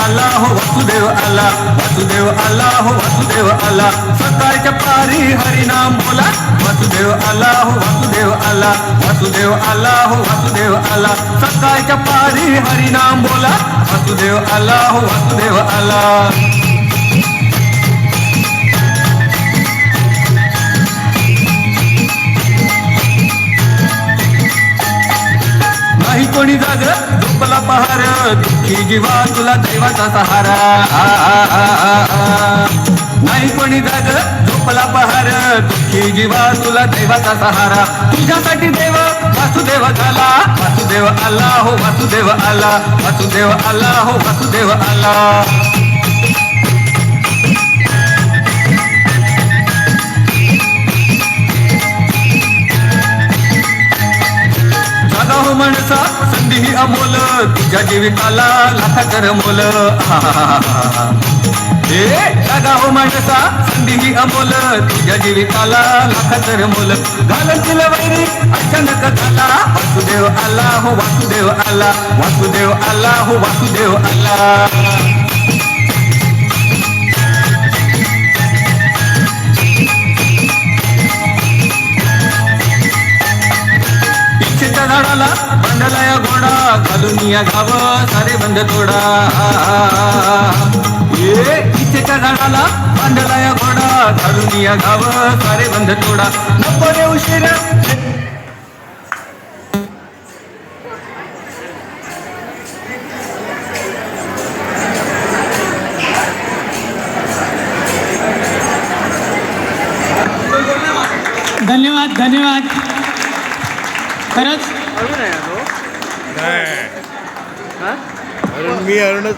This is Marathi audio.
आला हो वासुदेव आला, वासुदेव आला हो वासुदेव आला. सकाळच्या पारी हरिनाम बोला, वासुदेव आला हो वासुदेव आला, वासुदेव आला हो वासुदेव आला. सकाळच्या पारी हरिनाम बोला, वासुदेव आला हो वासुदेव आला. नाही कोणी जाग झोपला पहार, दुःखी जीवा तुला दैवाचा सहारा. नाही कोणी जाग झोपला पहार, दुःखी जीवा तुला दैवाचा सहारा. तुझ्यासाठी देव वासुदेव झाला, वासुदेव आला हो वासुदेव आला, वासुदेव आला हो वासुदेव आला. हो माणसा संधी ही अमोल, तुझ्या जीविताला लाथा कर मोल. हे जागा हो माणसा संधी ही अमोल, तुझ्या जीविताला लाथा कर मोल. घालन तुला वैरी अचानक झाला, वासुदेव आला हो वासुदेव आला, वासुदेव आला हो वासुदेव आला. झाडाला बांधला या घोडा, घालून या गाव सारे बंद तोडा. इच्छेच्या झाडाला बांधला या घोडा, घालून या गाव सारे बंद तोडा. नको रे उशीर. धन्यवाद धन्यवाद. खरंच मी अरुणच